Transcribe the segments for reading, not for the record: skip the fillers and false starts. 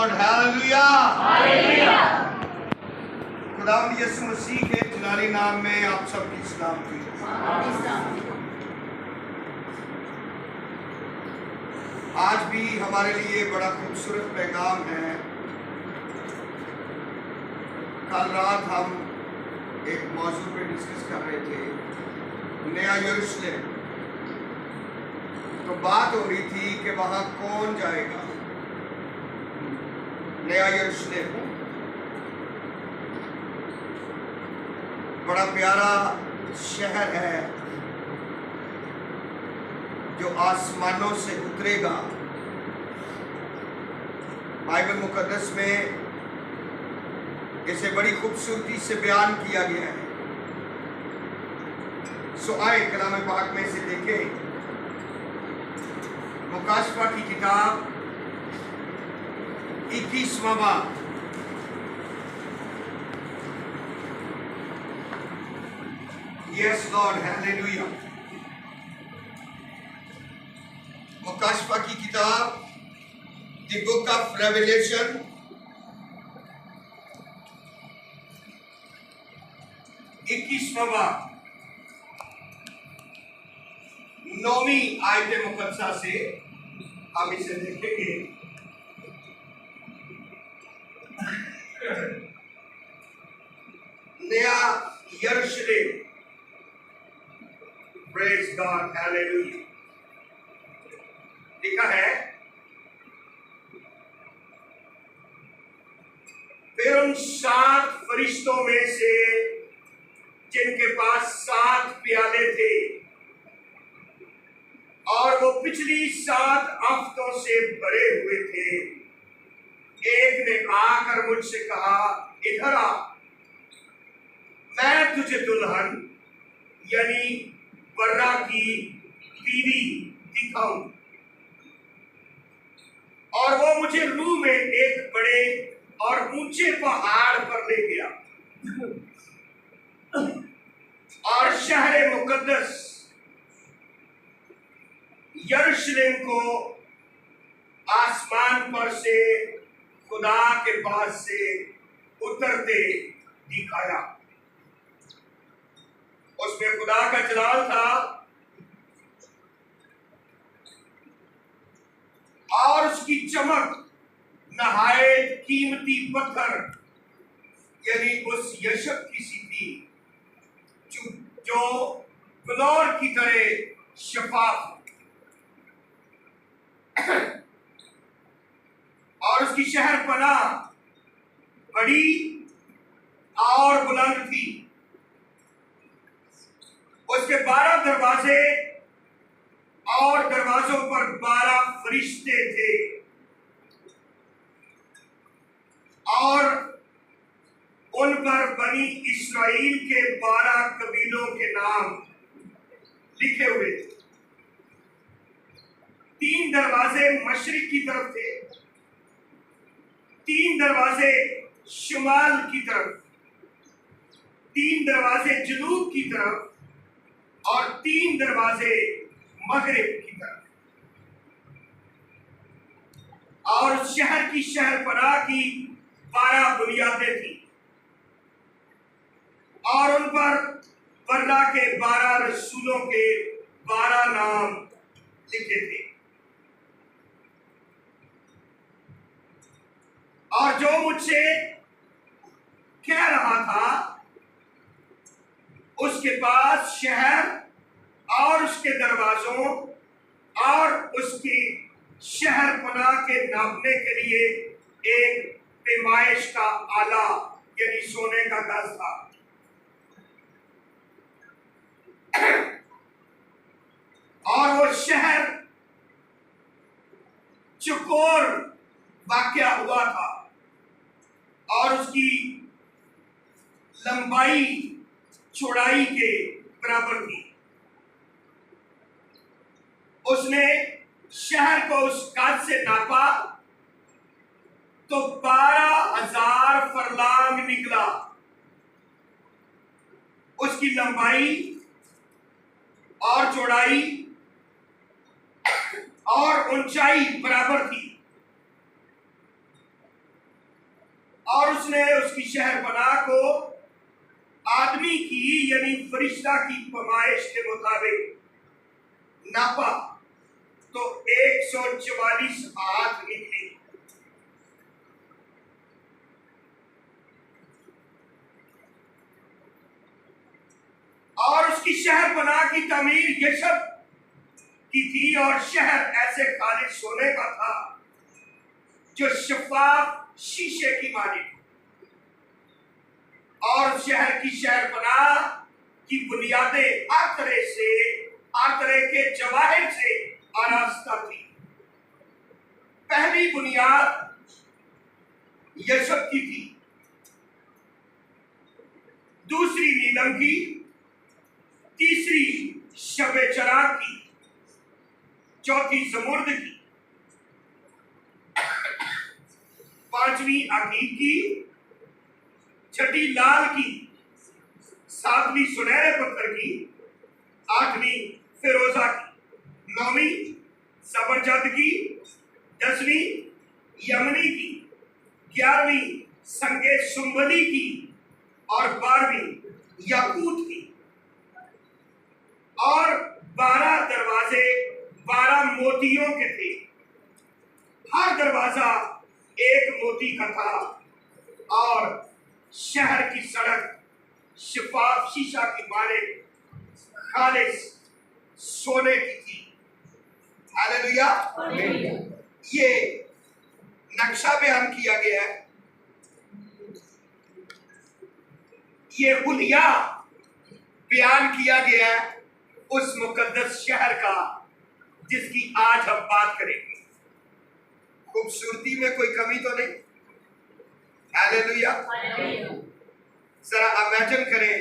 Lord, hallelujah. Hallelujah. खुदावंद यीशु मसीह के जलाली नाम में आप सबकी सलामती। आज भी हमारे लिए बड़ा खूबसूरत पैगाम है। कल रात हम एक मौजू पे डिस्कस कर रहे थे, नया यरूशलेम। तो बात हो रही थी कि वहां कौन जाएगा। नया यरूशलेम बड़ा प्यारा शहर है जो आसमानों से उतरेगा। बाइबल मुकद्दस में इसे बड़ी खूबसूरती से बयान किया गया है। सो आए कलाम पाक में से देखें, मुकाशफा की किताब 21वां बाब। Yes Lord, hallelujah. मुकाशफा की किताब द बुक ऑफ रेवलेशन 21वां बाब 9वीं आयत मुकद्दसा से हम इसे देखेंगे। नया यरूशलेम, प्रेज गॉड, हालेलुया। लिखा है, फिर उन 7 फरिश्तों में से जिनके पास 7 प्याले थे और वो पिछली 7 आफतों से भरे हुए थे, एक ने आकर मुझसे कहा, इधर आ, मैं तुझे दुल्हन यानी बर्रा की बीवी दिखाऊं। और वो मुझे रूह में एक बड़े और ऊंचे पहाड़ पर ले गया और शहर मुकद्दस यरूशलेम को आसमान पर से खुदा के पास से उतरते दिखाया। उसमें खुदा का जलाल था और उसकी चमक नहायत कीमती पत्थर यानी उस यशब की सी थी जो बलौर की तरह शफाफ और उसकी शहर पनाह बड़ी और बुलंद थी। उसके 12 दरवाजे और दरवाजों पर 12 फरिश्ते थे और उन पर बनी इस्राएल के 12 कबीलों के नाम लिखे हुए थे। 3 दरवाजे मशरिक की तरफ थे, 3 दरवाजे शुमाल की तरफ, 3 दरवाजे जनूब की तरफ और 3 दरवाजे मगरिब की तरफ। और शहर की शहरपनाह की 12 बुनियादें थी और उन पर बर्रा के 12 रसूलों के 12 नाम लिखे थे। और जो मुझसे कह रहा था, उसके पास शहर और उसके दरवाजों और उसकी शहर पनाह के नापने के लिए एक पैमाइश का आला यानी सोने का गज था। और वो शहर चौकोर वाक़या हुआ था और उसकी लंबाई चौड़ाई के बराबर थी। उसने शहर को उस गज से नापा तो 12,000 फरलांग निकला। उसकी लंबाई और चौड़ाई और ऊंचाई बराबर थी। और उसने उसकी शहरपनाह को आदमी की यानी फरिश्ता की पैमाइश के मुताबिक नापा तो 144 हाथ निकली। और उसकी शहरपनाह की तमीर यशब की थी और शहर ऐसे खालिद सोने का था जो शफाफ शीशे की मानी। और शहर की शहरपनाह की बुनियादें हर तरह के जवाहिर से आरास्ता थी। पहली बुनियाद यशब की थी, दूसरी नीलम की, तीसरी शबे चराग की, चौथी जमुर्द की, पांचवी अकीक की, छठी लाल की, सातवीं सुनहरे पत्थर की, आठवीं फिरोजा की, नौवीं जबरजद की, 10वीं यमनी की, 11वीं संगे सुंबली की और 12वीं याकूत की। और 12 दरवाजे 12 मोतियों के थे। हर दरवाजा एक मोती का था और शहर की सड़क शफाफ शीशा की माने खालिस सोने की थी। हालेलुया। ये नक्शा बयान किया गया है, ये हुलिया बयान किया गया है उस मुकद्दस शहर का जिसकी आज हम बात करेंगे। खूबसूरती में कोई कमी तो नहीं। हालेलुया। जरा इमेजिन करें,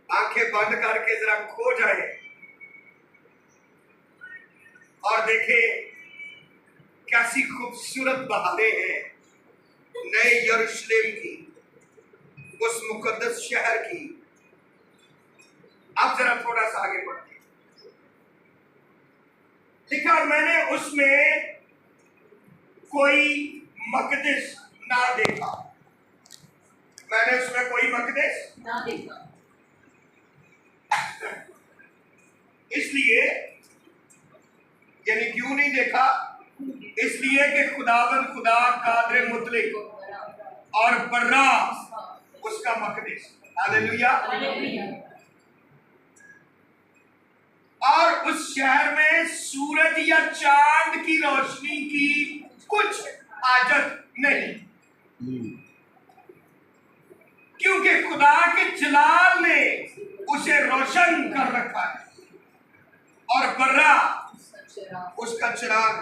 आंखें बंद करके जरा खो जाए और देखें कैसी खूबसूरत बहारें हैं नए यरूशलेम की, उस मुकद्दस शहर की। अब जरा थोड़ा सा आगे बढ़ते हैं। लिखा मैंने उसमें कोई मकदस ना देखा। मैंने उसमें कोई मकदस ना देखा। इसलिए यानी क्यों नहीं देखा? इसलिए कि खुदावंद खुदा कादिर मुतलक और बर्रा उसका मकदस। हालेलुया। और उस शहर में सूरज या चांद की रोशनी की कुछ हाजत नहीं, क्योंकि खुदा के जलाल ने उसे रोशन कर रखा है और बर्रा उसका चिराग।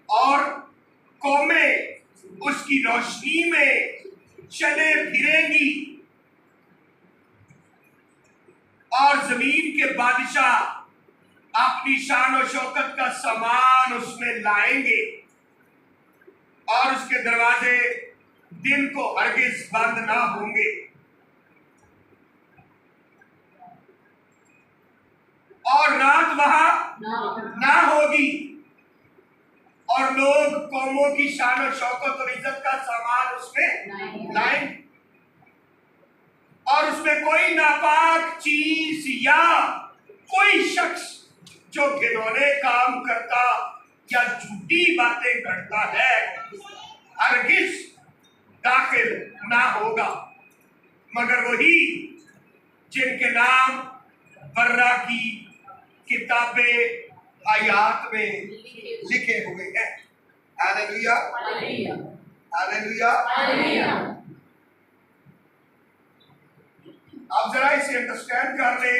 और कौमें उसकी रोशनी में चले फिरेंगी और जमीन के बादशाह अपनी शान और शौकत का सामान उसमें लाएंगे और उसके दरवाजे दिन को हरगिज बंद ना होंगे। और रात वहां ना होगी और लोग कौमों की शान और शौकत और इज्जत का सामान उसमें लाएंगे। और उसमें कोई नापाक चीज या कोई शख्स जो घिनौने काम करता या झूठी बातें करता है हरगिज दाखिल ना होगा, मगर वही जिनके नाम बर्रा की किताबे हयात में लिखे हुए हैं। हालेलुया। हालेलुया। आप जरा इसे अंडरस्टैंड कर ले।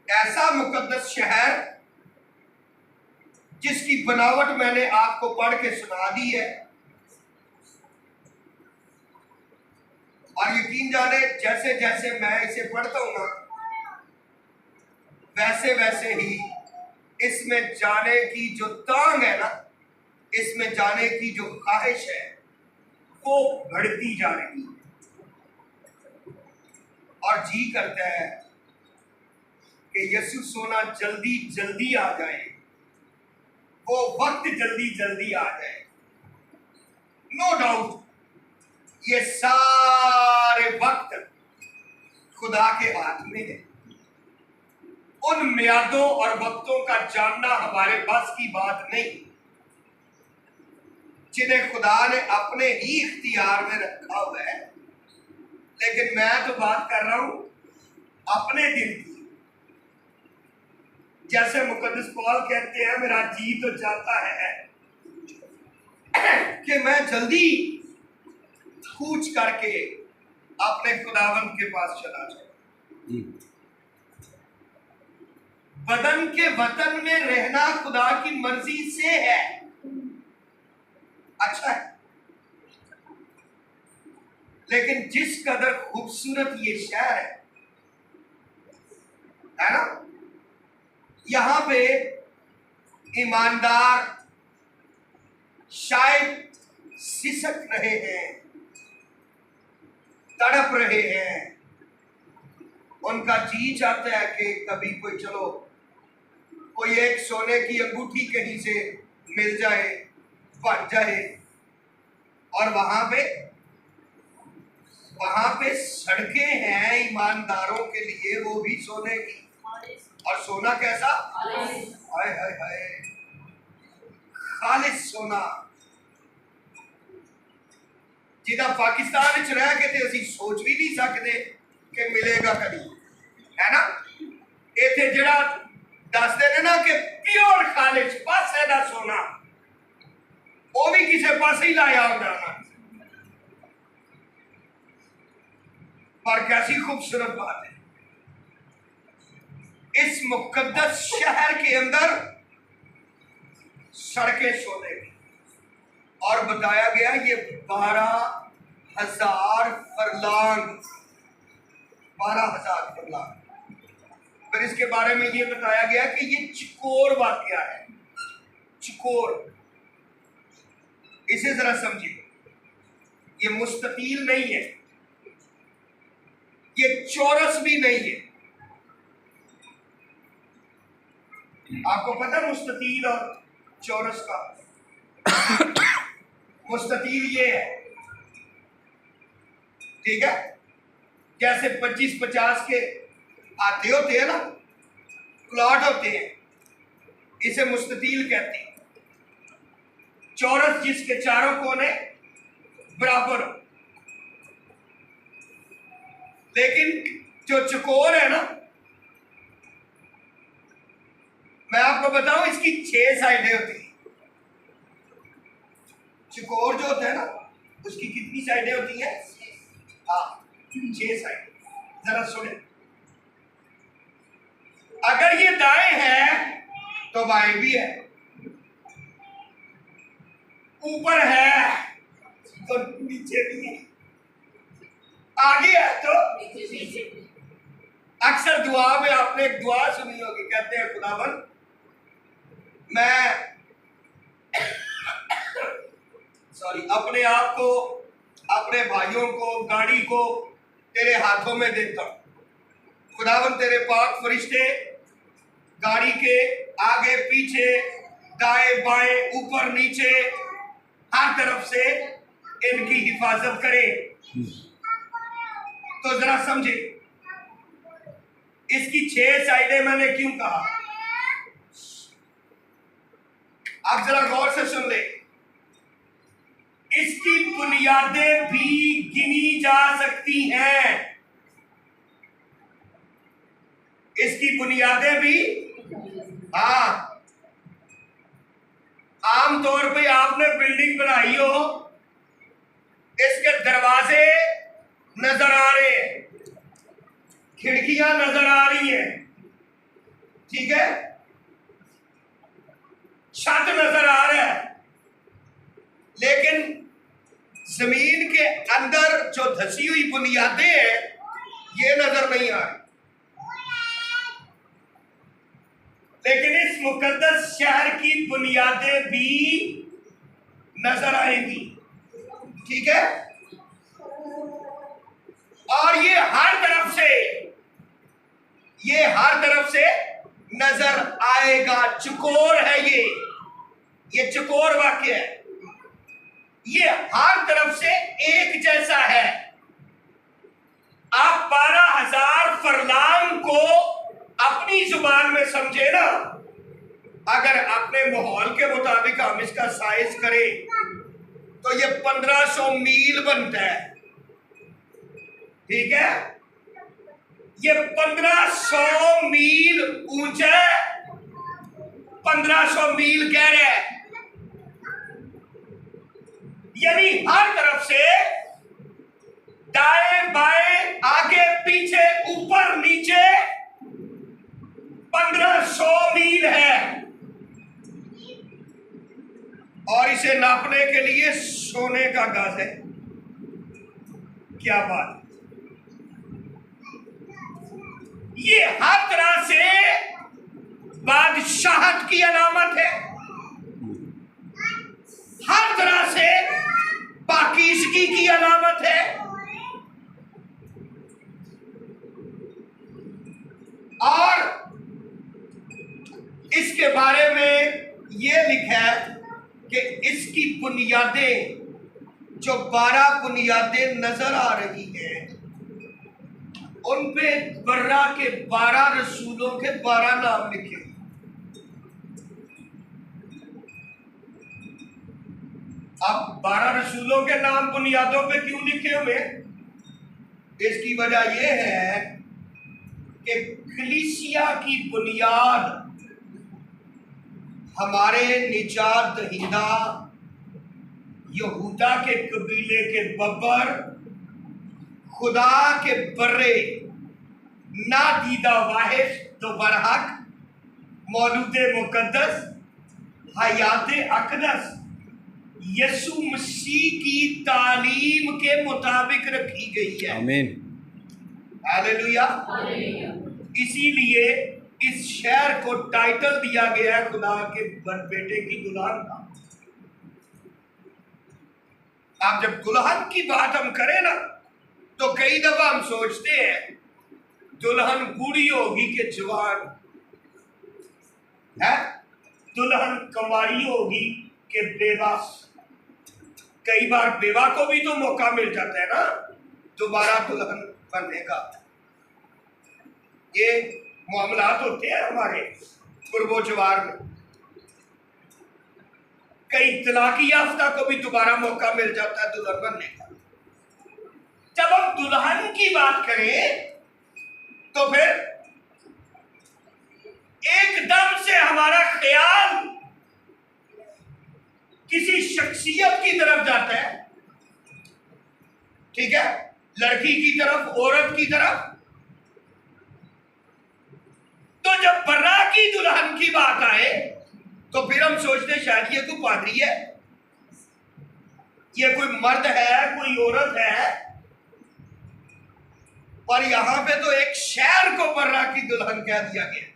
ऐसा मुकद्दस शहर जिसकी बनावट मैंने आपको पढ़ के सुना दी है, और यकीन जाने जैसे जैसे मैं इसे पढ़ता हूं ना वैसे वैसे ही इसमें जाने की जो तांग है ना, इसमें जाने की जो ख्वाहिश है वो बढ़ती जा रही है और जी करता है कि यीशु सोना जल्दी जल्दी आ जाए वो वक्त जल्दी जल्दी आ जाए। नो डाउट ये सारे वक्त खुदा के हाथ में है। उन मियादों और वक्तों का जानना हमारे बस की बात नहीं, जिन्हें खुदा ने अपने ही इख्तियार में रखा हुआ है। लेकिन मैं तो बात कर रहा हूं अपने दिल की। जैसे मुकद्दस पौल कहते हैं, मेरा जी तो चाहता है कि मैं जल्दी कूच करके अपने खुदावंद के पास चला जाऊं। बदन के वतन में रहना खुदा की मर्जी से है, अच्छा है। लेकिन जिस कदर खूबसूरत ये शहर है ना, यहां पे ईमानदार शायद सिसक रहे हैं, तड़प रहे हैं। उनका जी चाहता है कि कभी कोई चलो कोई एक सोने की अंगूठी कहीं से मिल जाए, बन जाए। और वहां पे सड़कें हैं ईमानदारों के लिए, वो भी सोने की। और सोना कैसा? हाय हाय हाय, खालिस सोना, जिदा पाकिस्तान च रह के ते असीं सोच भी नहीं सकते कि मिलेगा कभी, है ना। इत्थे जिहड़ा दसदे ने ना कि प्योर खालिस पासे दा सोना, वो भी किसी पासे ही लाया होता ना। पर कैसी खूबसूरत बात है, इस मुकद्दस शहर के अंदर सड़कें सोने की। और बताया गया ये 12,000 फरलांग, 12,000 फरलांग। फिर इसके बारे में ये बताया गया कि ये चिकोर वाकया है। चिकोर, इसे जरा समझिए, ये मुस्ततील नहीं है, ये चौरस भी नहीं है। आपको पता है मुस्ततील और चौरस का? मुस्ततील ये है, ठीक है, जैसे 25-50 के आते होते हैं ना, प्लॉट होते हैं, इसे मुस्ततील कहते हैं। चौरस जिसके चारों कोने बराबर हो। लेकिन जो चकोर है ना, मैं आपको बताऊं, इसकी 6 साइडें होती हैं। चकोर जो होता है ना, उसकी कितनी साइडें होती हैं? हाँ, 6 साइडें। जरा सुने, अगर ये दाएं है तो बाएं भी है, ऊपर है तो नीचे भी है, आगे है तो अक्सर दुआ में आपने एक दुआ सुनी होगी, कहते हैं खुदावन मैं अपने आप को, अपने भाइयों को, गाड़ी को तेरे हाथों में देता हूं। खुदावन तेरे पाक फरिश्ते गाड़ी के आगे पीछे, दाएं बाएं, ऊपर नीचे, हर तरफ से इनकी हिफाजत करें। तो जरा समझे, इसकी 6 साइडें मैंने क्यों कहा? आप जरा गौर से सुन ले। इसकी बुनियादें भी गिनी जा सकती हैं, इसकी बुनियादें भी। हाँ, आमतौर पे आपने बिल्डिंग बनाई हो, इसके दरवाजे नजर आ रहे हैं, खिड़कियां नजर आ रही हैं, ठीक है, छत नजर आ रहा है, लेकिन जमीन के अंदर जो धसी हुई बुनियादें हैं ये नजर नहीं आ रही। लेकिन इस मुकद्दस शहर की बुनियादें भी नजर आएंगी, ठीक है। और ये हर तरफ से नजर आएगा। चकोर है ये, ये चकोर वाक्य है, ये हर तरफ से एक जैसा है। आप 12,000 फरलांग को अपनी जुबान में समझे ना, अगर अपने माहौल के मुताबिक हम इसका साइज करें तो ये 1500 मील बनता है। ठीक है, ये 1500 मील ऊंचा, 1500 मील गहरा है, यानी हर तरफ से दाएं बाएं आगे पीछे ऊपर नीचे 1500 मील है। और इसे नापने के लिए सोने का गज है। क्या बात, ये हर तरह से बादशाहत की अलामत है, हर तरह से पाकीज़गी की अलामत है। और इसके बारे में यह लिखा है कि इसकी बुनियादें, जो 12 बुनियादें नजर आ रही हैं, उन पे बर्रा के 12 रसूलों के 12 नाम लिखे। अब 12 रसूलों के नाम बुनियादों पे क्यों लिखे हुए? इसकी वजह यह है कि कलीसिया की बुनियाद हमारे निजात दहिंदा यहूदा के कबीले के बब्बर, खुदा के बर्रे नादीदा वाहिद तो बरहक मौलूद मुकद्दस हयात अकदस यसु मसीह की तालीम के मुताबिक रखी गई है। आमीन, हालेलुया। इसीलिए इस शहर को टाइटल दिया गया है खुदा के बेटे की दुल्हन का। आप जब दुल्हन की बात हम करें ना, तो कई दफा हम सोचते हैं दुल्हन बूढ़ी होगी कि जवान है, दुल्हन कुंवारी होगी कि बेवा। कई बार बेवा को भी तो मौका मिल जाता है ना दोबारा दुल्हन बनने का। ये मामलात होते हैं हमारे कुर्बो जवार में। कई तलाकी याफ्ता को भी दोबारा मौका मिल जाता है दुल्हन बनने का। जब हम दुल्हन की बात करें तो फिर एकदम से हमारा ख्याल किसी शख्सियत की तरफ जाता है। ठीक है, लड़की की तरफ, औरत की तरफ। तो जब बर्रा की दुल्हन की बात आए तो फिर हम सोचते शायद ये कोई पादरी है, ये कोई मर्द है, कोई औरत है। और यहां पे तो एक शहर को बर्रा की दुल्हन कह दिया गया।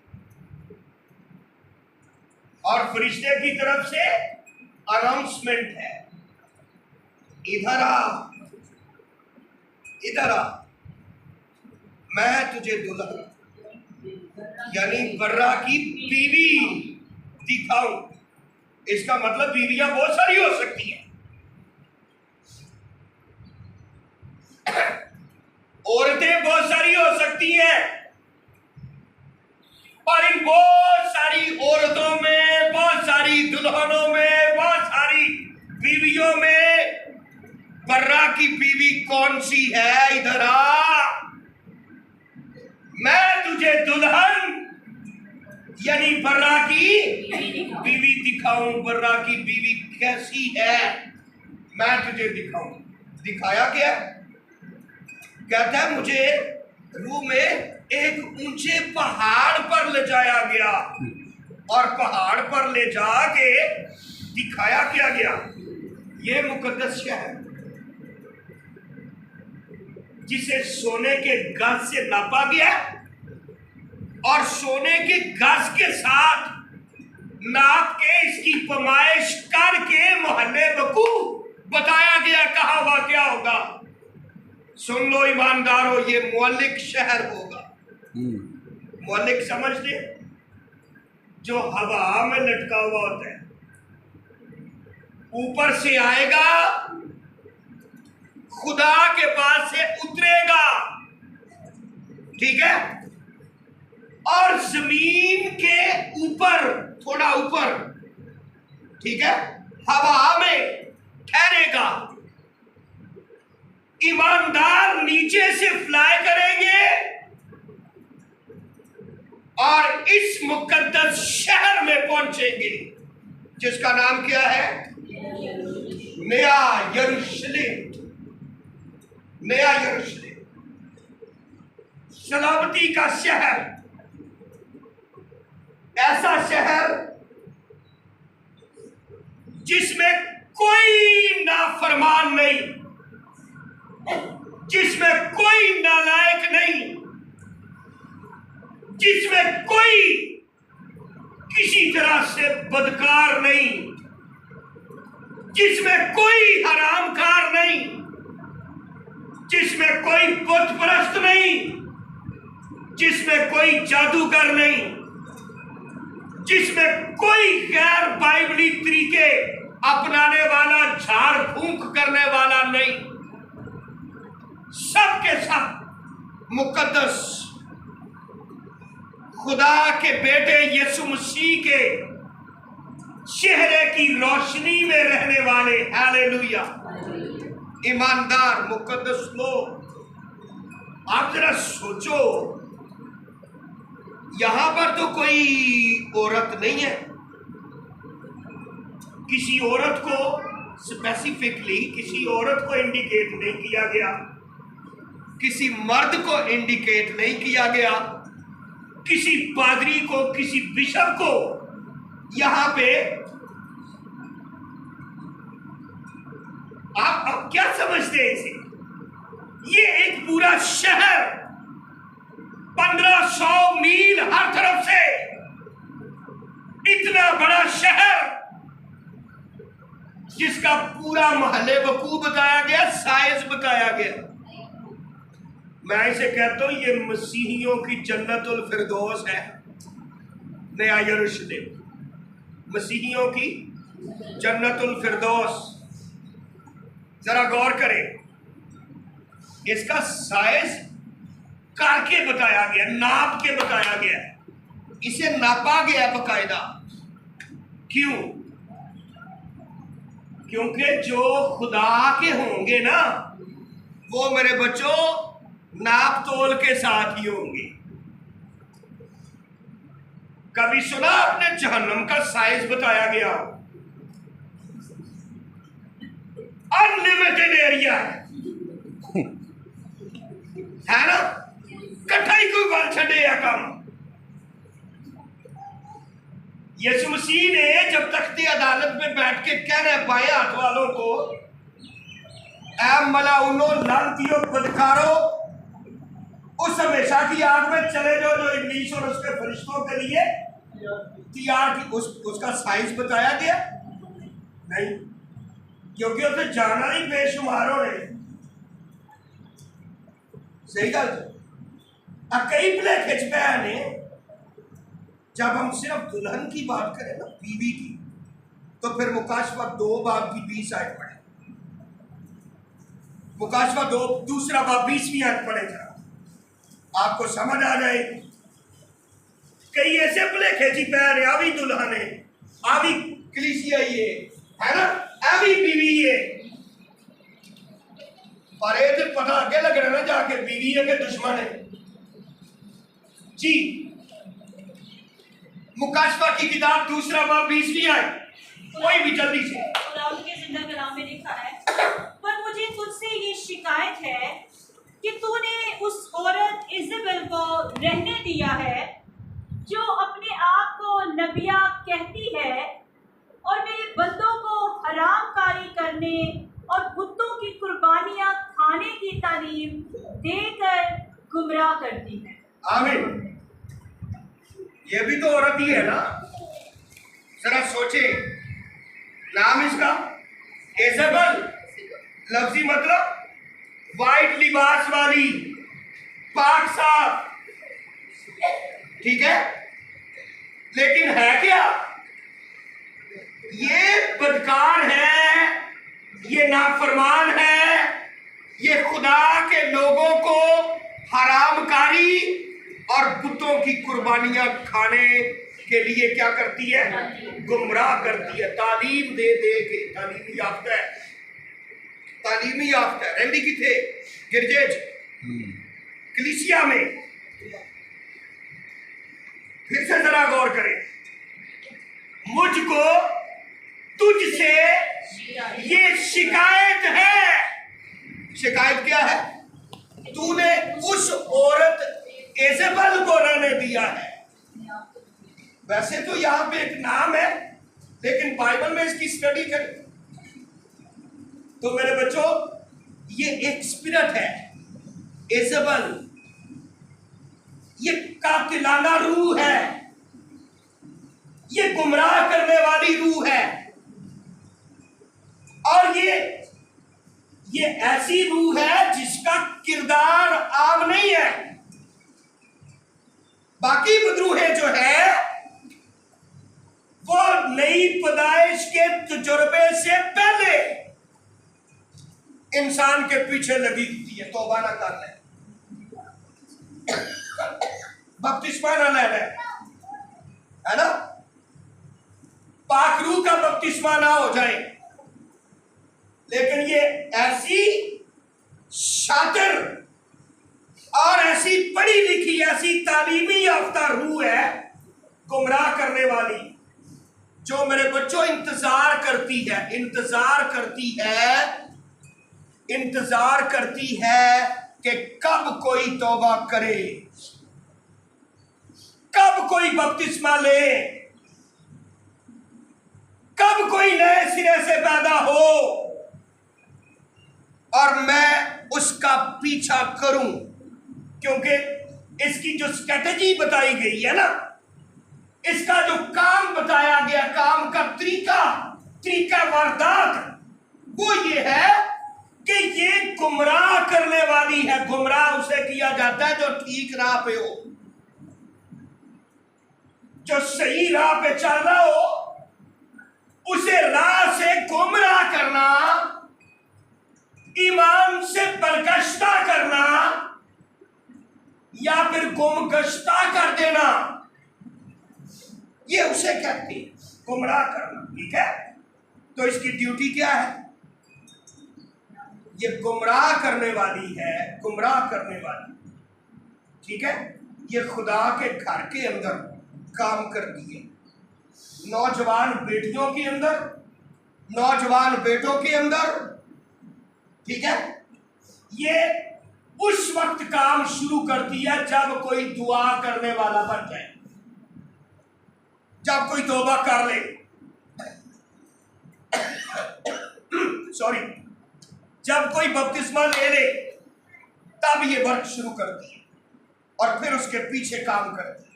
और फरिश्ते की तरफ से अनाउंसमेंट है, इधर आ, इधर आ, मैं तुझे दुल्हन यानी बर्रा की बीवी दिखाऊं। इसका मतलब बीवियां बहुत सारी हो सकती हैं, औरतें बहुत सारी हो सकती हैं, और इन बहुत सारी औरतों में, बहुत सारी दुल्हनों में, बहुत सारी बीवियों में बर्रा की बीवी कौन सी है? इधर आ, मैं तुझे दुल्हन यानी बर्रा की बीवी दिखाऊं। बर्रा की बीवी कैसी है मैं तुझे दिखाऊं। दिखाया गया, कहता है मुझे रूह में एक ऊंचे पहाड़ पर ले जाया गया, और पहाड़ पर ले जाके दिखाया क्या गया? ये मुकद्दस शहर जिसे सोने के गज से नापा गया, और सोने के गज के साथ नाप के इसकी पैमाइश करके मोहल्ले बकू बताया गया कहा वाकया होगा। सुन लो ईमानदारों, ये मौलिक शहर होगा। मौलिक समझते, जो हवा में लटका हुआ होता है, ऊपर से आएगा, खुदा के पास से उतरेगा, ठीक है, और जमीन के ऊपर, थोड़ा ऊपर, ठीक है, हवा में ठहरेगा। ईमानदार नीचे से फ्लाई करेंगे और इस मुकद्दस शहर में पहुंचेंगे जिसका नाम क्या है? नया यरूशलेम। नया यरूशलेम, सलामती का शहर, ऐसा शहर जिसमें कोई नाफरमान नहीं, जिसमें कोई नालायक नहीं, जिसमें कोई किसी तरह से बदकार नहीं, जिसमें कोई हरामकार नहीं, जिसमें कोई बुत परस्त नहीं, जिसमें कोई जादूगर नहीं, जिसमें कोई गैर बाइबली तरीके अपनाने वाला, झाड़ फूंक करने वाला नहीं। सब के सब मुकद्दस खुदा के बेटे यीशु मसीह के चेहरे की रोशनी में रहने वाले, हालेलुया, ईमानदार मुकद्दस लोग। आप जरा सोचो, यहां पर तो कोई औरत नहीं है, किसी औरत को स्पेसिफिकली, किसी औरत को इंडिकेट नहीं किया गया, किसी मर्द को इंडिकेट नहीं किया गया, किसी पादरी को, किसी बिशप को यहां पे। आप क्या समझते हैं इसे? ये एक पूरा शहर, 1500 मील हर तरफ से, इतना बड़ा शहर जिसका पूरा महल्ले वकूफ बताया गया, साइज बताया गया। मैं इसे कहता हूं ये मसीहियों की जन्नतुल फिरदौस है, नया यरूशलेम, मसीहियों की जन्नतुल फिरदौस। जरा गौर करें, इसका साइज करके बताया गया, नाप के बताया गया, इसे नापा गया बकायदा। क्यों? क्योंकि जो खुदा के होंगे ना, वो मेरे बच्चों नाप तोल के साथ ही होंगे। कभी सुना आपने जहन्नम का साइज बताया गया? अनलिमिटेड एरिया है ना, कट्ठा ही कोई बल छड़े या कम। यीशु मसीह ने जब तख्ती अदालत में बैठ के कह रहे बाएं हाथ वालों को, ऐ मलाउनो, लानतियों, बदकारो, उस हमेशा की आग में चले जाओ जो इब्लीस और उसके फरिश्तों के लिए तैयार थी, उसका साइज बताया गया नहीं, क्योंकि उसे जाना ही बेशुमार हो रहे। सही गल। कई भुलेखे च पै ने, जब हम सिर्फ दुल्हन की बात करें ना, बीवी की, तो फिर मुकाशवा 2 बाब की 20 आयत पढ़े, मुकाशवा 2 दूसरा बाब 20वीं आयत पढ़े, जरा आपको समझ आ जाए। कई ऐसे भुलेखे जी पै रहे, आ भी दुल्हन है, आ भी कलीसिया ये है ना, आ भी बीवी है, पर ये तो पता आगे लगना ना जाके बीवी है कि दुश्मन है जी। मुकाशवा की किताब दूसरा बाब 20वीं आयत, कोई भी जल्दी से। खुदावंद के जिंदा कलाम में लिखा है, पर मुझे तुझसे ये शिकायत है कि तूने उस औरत इज़बेल को रहने दिया है जो अपने आप को नबिया कहती है और मेरे बंदों को हरामकारी करने और बुतों की कुर्बानियां खाने की तालीम देकर गुमराह करती है। आमीन। ये भी तो औरत ही है ना, जरा सोचे। नाम इसका इज़बेल, लफ्जी मतलब वाइट लिबास वाली, पाक साफ, ठीक है, लेकिन है क्या? ये बदकार है, ये नाफरमान है, ये खुदा के लोगों को हरामकारी और बुतों की कुर्बानियां खाने के लिए क्या करती है? गुमराह करती है। तालीम दे दे के तालीमी याफ्ता है, तालीमी याफ्ता है। रहंदी किथे? गिरजे कलीसिया में। फिर से जरा गौर करें, मुझको तुझसे ये शिकायत है। शिकायत क्या है? तूने उस औरत इज़ेबेल को रहने दिया है। वैसे तो यहां पे एक नाम है, लेकिन बाइबल में इसकी स्टडी करें तो मेरे बच्चों ये एक स्पिरिट है। इज़ेबेल ये कातिलाना रूह है, ये गुमराह करने वाली रूह है, और ये ऐसी रूह है जिसका किरदार आम नहीं है। बाकी बदरूहें जो है वो नई पैदाइश के तजुर्बे से पहले इंसान के पीछे लगी होती है। तौबा ना कर ले, बपतिस्मा ना ले ले, है ना, पाक रूह का बपतिस्मा ना हो जाए। लेकिन ये ऐसी शातिर और ऐसी पढ़ी लिखी, ऐसी तालीमी याफ्ता रूह है गुमराह करने वाली, जो मेरे बच्चों इंतजार करती है, इंतजार करती है कि कब कोई तौबा करे, कब कोई बपतिस्मा ले, कब कोई नए सिरे से पैदा हो और मैं उसका पीछा करूं। क्योंकि इसकी जो स्ट्रेटजी बताई गई है ना, इसका जो काम बताया गया, काम का तरीका वारदात, वो ये है कि ये गुमराह करने वाली है। गुमराह उसे किया जाता है जो ठीक राह पे हो, जो सही राह पे चल रहा हो, उसे राह से गुमराह करना, ईमान से बरगश्ता करना या फिर गुमगश्ता कर देना, ये उसे कहते हैं गुमराह करना। ठीक है, तो इसकी ड्यूटी क्या है? ये गुमराह करने वाली है, गुमराह करने वाली, ठीक है, ये खुदा के घर के अंदर काम करती है, नौजवान बेटियों के अंदर, नौजवान बेटों के अंदर। ठीक है, ये उस वक्त काम शुरू करती है जब कोई दुआ करने वाला बन जाए, जब कोई तौबा कर ले, सॉरी, जब कोई बपतिस्मा ले ले, तब ये वर्क शुरू करती है और फिर उसके पीछे काम करती है।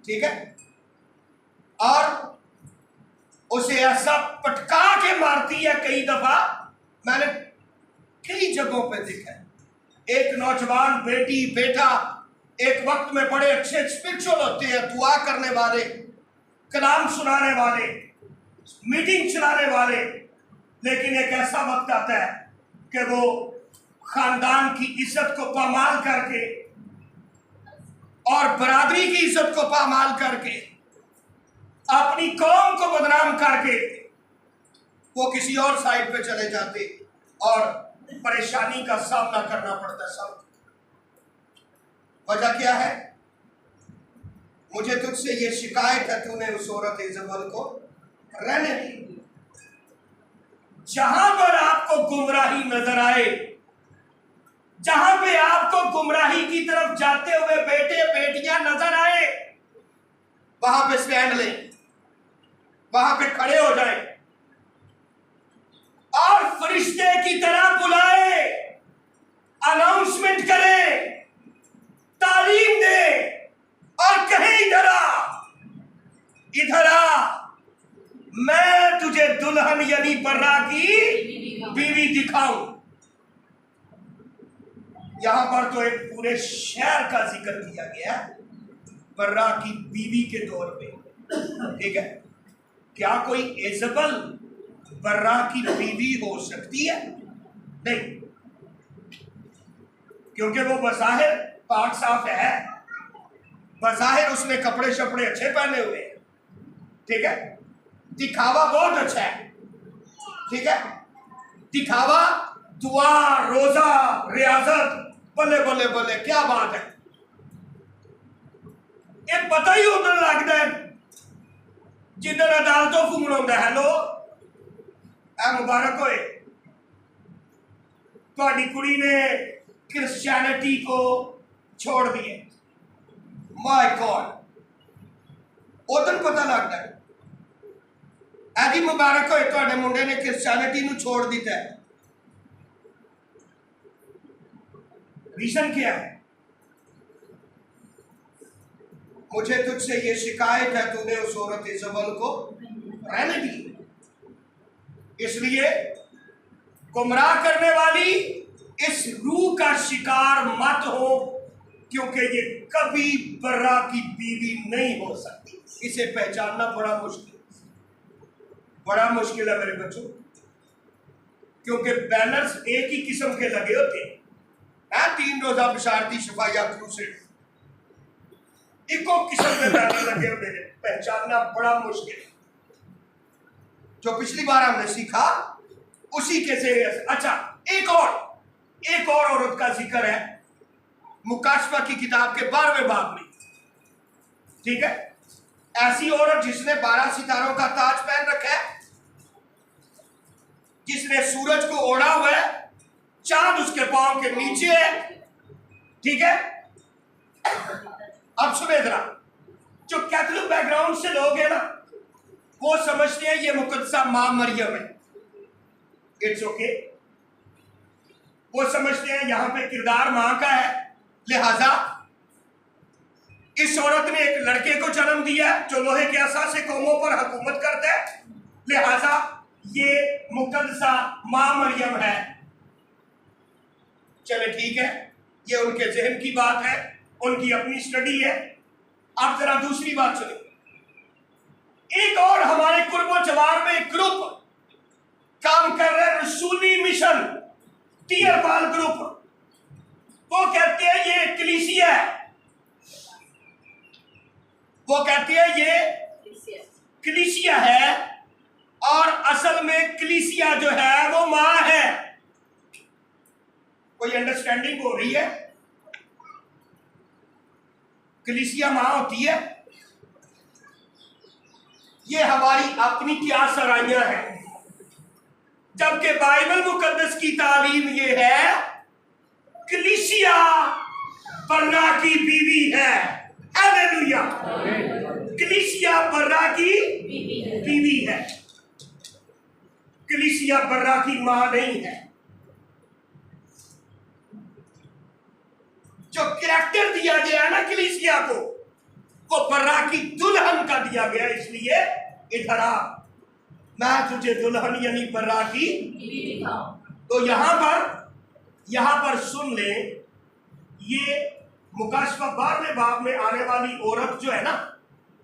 ठीक है, और उसे ऐसा पटका के मारती है। कई दफा मैंने कई जगहों पे देखा है, एक नौजवान बेटी बेटा एक वक्त में बड़े अच्छे स्पिरिचुअल होते हैं, दुआ करने वाले, कलाम सुनाने वाले, मीटिंग चलाने वाले, लेकिन एक ऐसा वक्त आता है कि वो खानदान की इज्जत को पामाल करके और बरादरी की इज्जत को पामाल करके, अपनी कौम को बदनाम करके वो किसी और साइड पे चले जाते और परेशानी का सामना करना पड़ता है। सब वजह क्या है? मुझे तुझसे ये शिकायत है, तूने उस औरत इज़ेबेल को रहने दी। जहां पर आपको गुमराही नजर आए, जहां पे आपको गुमराही की तरफ जाते हुए बेटे बेटियां नजर आए, वहां पे स्टैंड लें, वहां पे खड़े हो जाए और फरिश्ते की तरह बुलाए, अनाउंसमेंट करें, तालीम दे और कहे इधर आ, इधर आ, मैं तुझे दुल्हन यानी बर्रा की बीवी दिखाऊं। यहां पर तो एक पूरे शहर का जिक्र किया गया बर्रा की बीवी के तौर पे। ठीक है, क्या कोई इजबल बर्रा की बीवी हो सकती है? नहीं, क्योंकि वो बज़ाहिर पाक साफ है, बज़ाहिर उसने कपड़े शपड़े अच्छे पहने हुए हैं, ठीक है, दिखावा बहुत अच्छा है, ठीक है, दिखावा, दुआ, रोजा, रियाजत, बल्ले बल्ले बल्ले, क्या बात है। ये पता ही उधर लगता है जिधर अदालतों घूमना होता है। हेलो, ऐ मुबारक होए, तुम्हारी कुड़ी ने क्रिश्चियनिटी को छोड़ दिए। माय गॉड, उधर पता लगता है ऐसी मुबारक होए, तुम्हारे मुंडे ने क्रिश्चियनिटी को छोड़ दिता है। रीजन क्या है? मुझे तुझसे ये शिकायत है, तूने उस औरत इजबल को रहने दी, इसलिए गुमराह करने वाली इस रूह का शिकार मत हो, क्योंकि ये कभी बर्रा की बीवी नहीं हो सकती। इसे पहचानना बड़ा मुश्किल है मेरे बच्चों, क्योंकि बैनर्स एक ही किस्म के लगे होते हैं। 3 रोजा बशारती शफाया क्रूसेड, इको किस्म के बैनर लगे होते हैं, पहचानना बड़ा मुश्किल है। जो पिछली बार हमने सीखा उसी के से। अच्छा, एक और औरत का जिक्र है मुकाशफा की किताब के 12वें बाब में, ठीक है। ऐसी औरत जिसने 12 सितारों का ताज पहन रखा है, जिसने सूरज को ओढ़ा हुआ है, चांद उसके पांव के नीचे है, ठीक है। अब सुने जरा, जो कैथोलिक बैकग्राउंड से लोग हैं ना, वो समझते हैं ये मुकद्दसा मां मरियम है। इट्स ओके, वो समझते हैं यहां पे किरदार मां का है, लिहाजा इस औरत ने एक लड़के को जन्म दिया जो लोहे के असा से कौमों पर हुकूमत करता है, लिहाजा ये मुकद्दसा मां मरियम है। चले ठीक है, ये उनके जहन की बात है, उनकी अपनी स्टडी है। अब जरा दूसरी बात सुनिए। एक और हमारे कुर्बो जवार में एक ग्रुप काम कर रहे हैं, रसूली मिशन टीयरपाल ग्रुप। वो कहते हैं ये कलीसिया है, वो कहते हैं ये कलीसिया है, और असल में कलीसिया जो है वो मां है। कोई अंडरस्टैंडिंग हो रही है? कलीसिया मां होती है। ये हमारी अपनी क्या सराहियां हैं, जबकि बाइबल मुकद्दस की तालीम ये है कलीसिया बर्रा की बीवी है। हालेलुया, कलीसिया बर्रा की बीवी है, कलीसिया बर्रा की मां नहीं है। जो कैरेक्टर दिया गया है ना कलीसिया को, वो बर्रा की दुल्हन का दिया गया, इसलिए इधर आ, मैं तुझे दुल्हन यानी बर्रा की। तो यहां पर सुन ले, ये मुकाशफा 12वें बाब में आने वाली औरत जो है ना,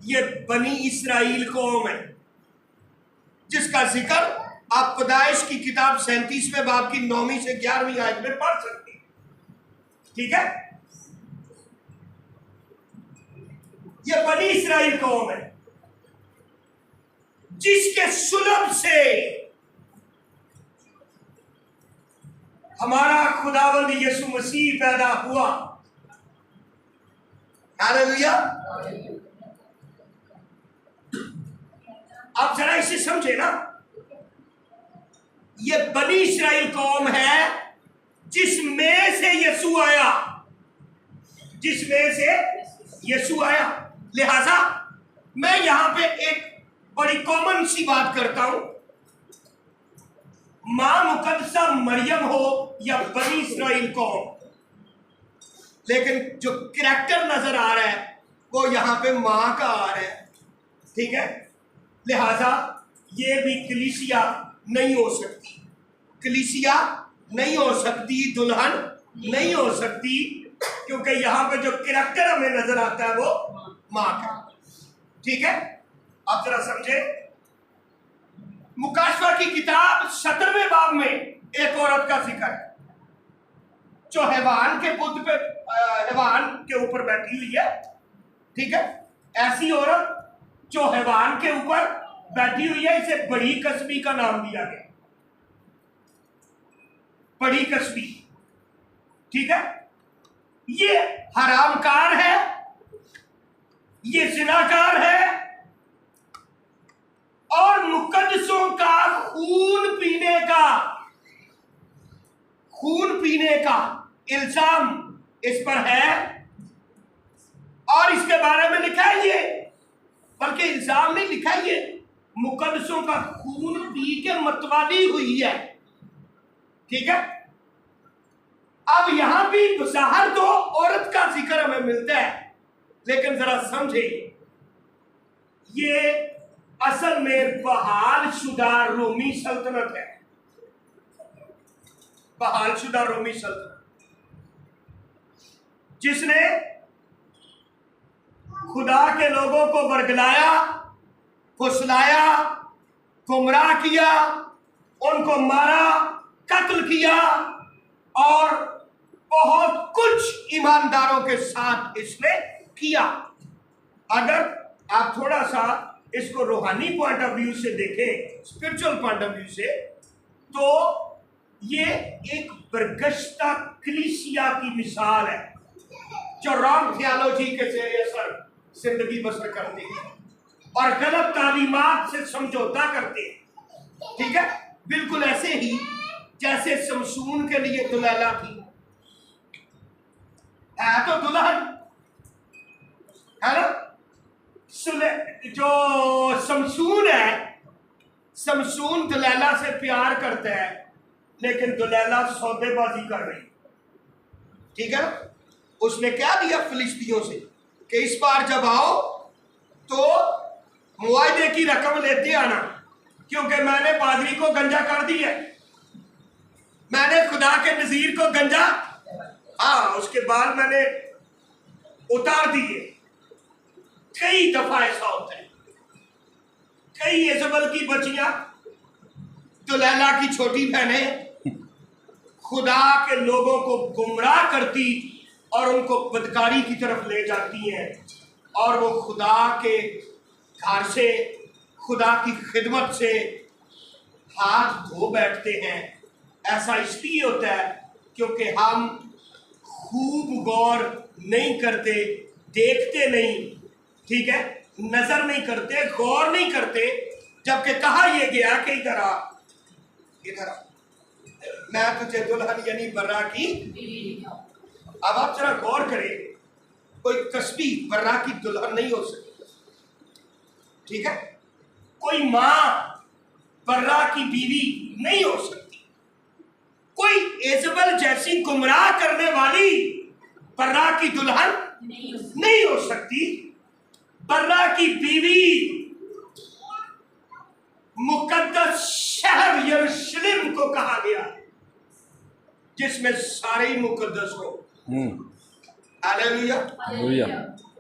ये बनी इसराइल कौम है, जिसका जिक्र आप पैदाइश की किताब 37वें बाब की 9वीं से 11वीं आयत में पढ़ सकते हैं, ठीक है। ये बनी इसराइल कौम है जिसके सुलभ से हमारा खुदावंद यीशु मसीह पैदा हुआ। हालेलुया। आप जरा इसे समझे ना, ये बनी इसराइल कौम है जिसमें से यीशु आया, जिसमें से यीशु आया। लिहाजा मैं यहां पे एक बड़ी कॉमन सी बात करता हूं, मां मुकद्दसा मरियम हो या बनी इसराइल कौम, लेकिन जो कैरेक्टर नजर आ रहा है वो यहां पे मां का आ रहा है, ठीक है। लिहाजा ये भी कलीसिया नहीं हो सकती, कलीसिया नहीं हो सकती, दुल्हन नहीं हो सकती, क्योंकि यहां पे जो कैरेक्टर हमें नजर आता है वो मां का, ठीक है। आप जरा समझे, मुकाशवा की किताब 17वें बाब में एक औरत का जिक्र है जो हैवान के बुद्ध पे हैवान के ऊपर बैठी हुई है। ठीक है, ऐसी औरत जो हैवान के ऊपर बैठी हुई है, इसे बड़ी कसबी का नाम दिया गया, बड़ी कसबी। ठीक है, ये हरामकार है, ये जिनाकार है और मुकद्दसों का खून पीने का इल्जाम इस पर है। और इसके बारे में लिखा है, ये बल्कि इल्जाम नहीं लिखा है, ये मुकद्दसों का खून पी के मतवाली हुई है। ठीक है, अब यहां भी बाहर तो औरत का जिक्र हमें मिलता है, लेकिन जरा समझे, ये असल में बहाल शुदा रोमी सल्तनत है, बहाल शुदा रोमी सल्तनत, जिसने खुदा के लोगों को बरगलाया, फुसलाया, गुमराह किया, उनको मारा, कत्ल किया और बहुत कुछ ईमानदारों के साथ इसने किया। अगर आप थोड़ा सा इसको रूहानी पॉइंट ऑफ व्यू से देखें, स्पिरिचुअल पॉइंट ऑफ व्यू से, तो ये एक बरगश्ता कलीसिया की मिसाल है जो रॉन्ग थियोलॉजी के जरिए जिंदगी बसर करते हैं और गलत तालीमात से समझौता करते हैं। ठीक है, बिल्कुल ऐसे ही जैसे शमशून के लिए दुलैला थी, है तो दुल्हन है ना। जो शमशून है, शमशून दुलैला से प्यार करता है, लेकिन दुलैला सौदेबाजी कर रही। ठीक है, उसने क्या दिया फिलिस्तीनियों से कि इस बार जब आओ तो मुआवजे की रकम लेते आना, क्योंकि मैंने पादरी को गंजा कर दिया, मैंने खुदा के नजीर को गंजा, उसके बाद मैंने उतार दिए। कई दफा ऐसा होता है, कई इज़बल की बच्चियां, दुलैला की छोटी बहनें खुदा के लोगों को गुमराह करती और उनको बदकारी की तरफ ले जाती हैं, और वो खुदा के घर से, खुदा की खिदमत से हाथ धो बैठते हैं। ऐसा इसलिए होता है क्योंकि हम खूब गौर नहीं करते, देखते नहीं, ठीक है, नजर नहीं करते, गौर नहीं करते। जबकि कहा यह गया कि इधर आ, इधर आ, मैं तुझे दुल्हन यानी बर्रा की। अब आप जरा गौर करें, कोई कस्बी बर्रा की दुल्हन नहीं हो सकती। ठीक है, कोई मां बर्रा की बीवी नहीं हो सकती, कोई इज़बल जैसी गुमराह करने वाली बर्रा की दुल्हन नहीं हो सकती। बर्रा की बीवी मुकद्दस शहर यरूशलेम को कहा गया, जिसमें सारे ही मुकद्दस हो। हालेलुया।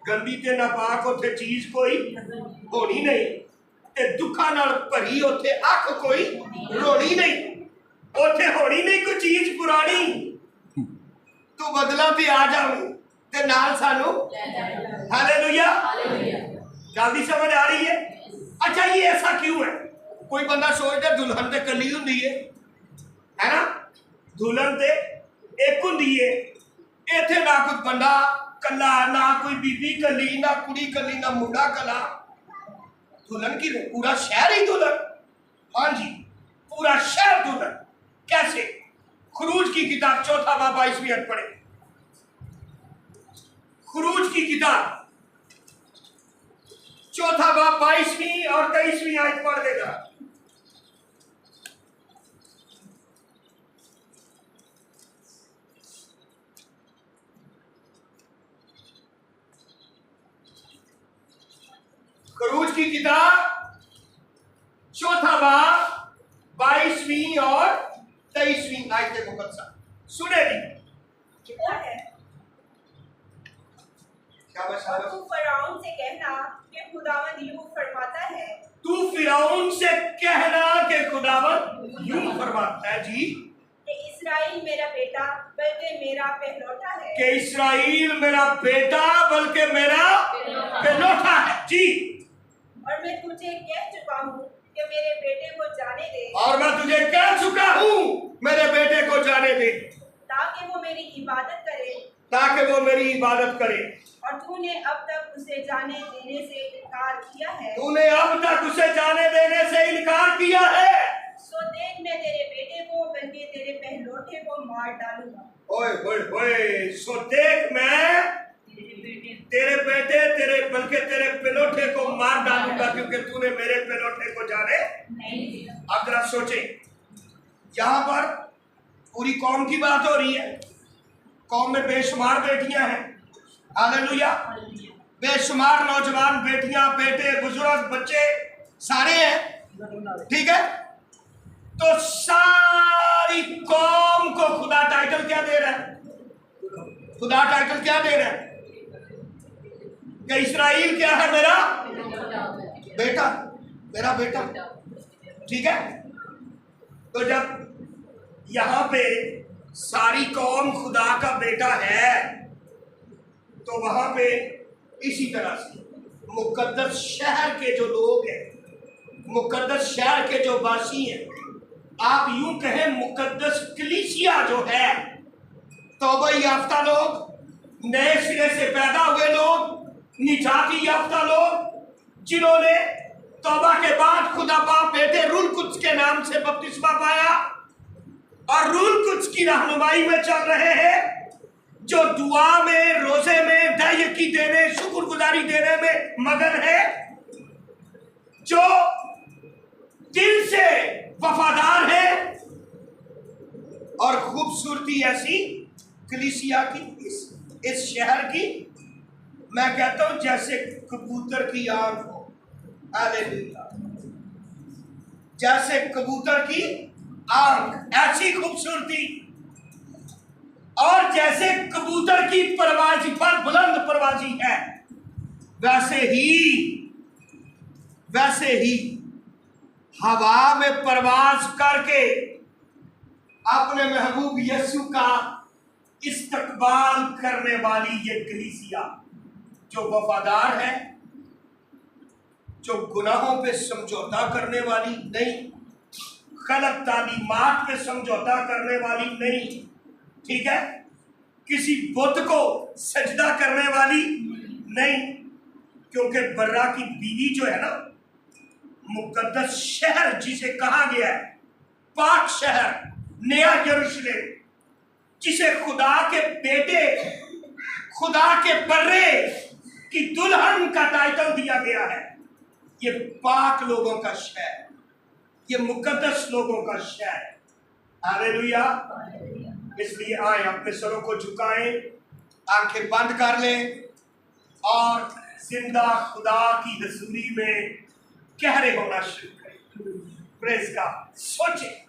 गंदी ते नापाक उथे चीज कोई होनी नहीं, ते दुखा नाल भरी उथे अख कोई रोनी नहीं, उथे होनी नहीं कोई चीज पुरानी। तू बदला ते आ जावे ते नाल सानू। हालेलुया। जल्दी समझ आ रही है? अच्छा, ये ऐसा क्यों है? कोई बंदा सोचता दुल्हन ते कली हुंदी है ना, दुल्हन ते एक हुंदी है, इथे ना कोई बंदा कला, ना कोई बीबी कली, ना कुड़ी कली, ना मुंडा कला। दुल्हन की पूरा शहर ही दुल्हन। हाँ जी, पूरा शहर दुल्हन। कैसे? खुरूज की किताब 4 बाब 22वीं आयत पढ़े। खुरूज की किताब 4 बाब 22वीं और 23वीं आयत पढ़ देगा। खुरूज की किताब 4 बाब 22वीं और 23वीं आयत मुकद्दसा सुनेगी। क्या है? क्या बता? तू फराउन से कहना कि खुदावंद यूं फरमाता है, तू फिरौन से कहना कि खुदावन यूं फरमाता है जी कि इस्राएल मेरा बेटा बल्कि मेरा पहलौठा है। कि इस्राएल मेरा बेटा बल्कि मेरा पहलौठा है जी। और मैं तुझे कह चुका हूँ कि मेरे बेटे को जाने दे, और मैं तुझे कह चुका हूँ मेरे बेटे को जाने दे, ताकि वो मेरी इबादत करे। ताकि वो मेरी इबादत करे। और तूने अब तक उसे जाने देने से इनकार किया है। तूने अब तक उसे जाने देने से इनकार किया है। सो देख, मैं तेरे बेटे को बल्कि तेरे पहलौठे को मार डालूंगा। ओए ओए ओए, सो देख मैं तेरे बेटे तेरे बल्कि तेरे पहलौठे को मार डालूंगा, क्योंकि तूने मेरे पहलौठे को जाने नहीं दिया। अब जरा सोचे, यहाँ पर पूरी कौम की बात हो रही है। कौम में बेशुमार बेटियां हैं, हालेलुया, बेशुमार नौजवान बेटियां, बेटे, बुजुर्ग, बच्चे सारे हैं, ठीक है। तो सारी कौम को खुदा टाइटल क्या दे रहा है? खुदा टाइटल क्या दे रहा है? कि इस्राएल क्या है? मेरा बेटा, मेरा बेटा, ठीक है। तो जब यहां पे सारी कौम खुदा का बेटा है, तो वहां पे इसी तरह से मुकद्दस शहर के जो लोग हैं, मुकद्दस शहर के जो वासी हैं, आप यूं कहें मुकद्दस कलीसिया जो है, तौबा याफ्ता लोग, नए सिरे से पैदा हुए लोग, निजाती याफ्ता लोग, जिन्होंने तौबा के बाद खुदा बाप बेटे रूल कुद्स के नाम से बपतिस्मा पाया और रूल कुद्स की रहनुमाई में चल रहे हैं, जो दुआ में, रोजे में, दयकी देने, शुक्रगुजारी देने में मगन है, जो दिल से वफादार है। और खूबसूरती ऐसी कलीसिया की, इस शहर की, मैं कहता हूं जैसे कबूतर की आंख हो, हालेलुया, जैसे कबूतर की आंख, ऐसी खूबसूरती। और जैसे कबूतर की परवाजी पर बुलंद परवाजी है, वैसे ही हवा में परवाज करके अपने महबूब यीशु का इस्तकबाल करने वाली ये कलीसिया, जो वफादार है, जो गुनाहों पे समझौता करने वाली नहीं, गलत तालीमात पे समझौता करने वाली नहीं, ठीक है, किसी बुत को सजदा करने वाली नहीं, क्योंकि बर्रा की बीवी जो है ना, मुकद्दस शहर जिसे कहा गया है, पाक शहर, नया यरूशलेम, जिसे खुदा के बेटे, खुदा के बर्रे की दुल्हन का टाइटल दिया गया है, ये पाक लोगों का शहर, ये मुकद्दस लोगों का शहर, हालेलुया। इसलिए आए अपने सरों को झुकाएं, आंखें बंद कर लें और जिंदा खुदा की हजूरी में गहरे होना शुरू करें। Praise God. सोचें,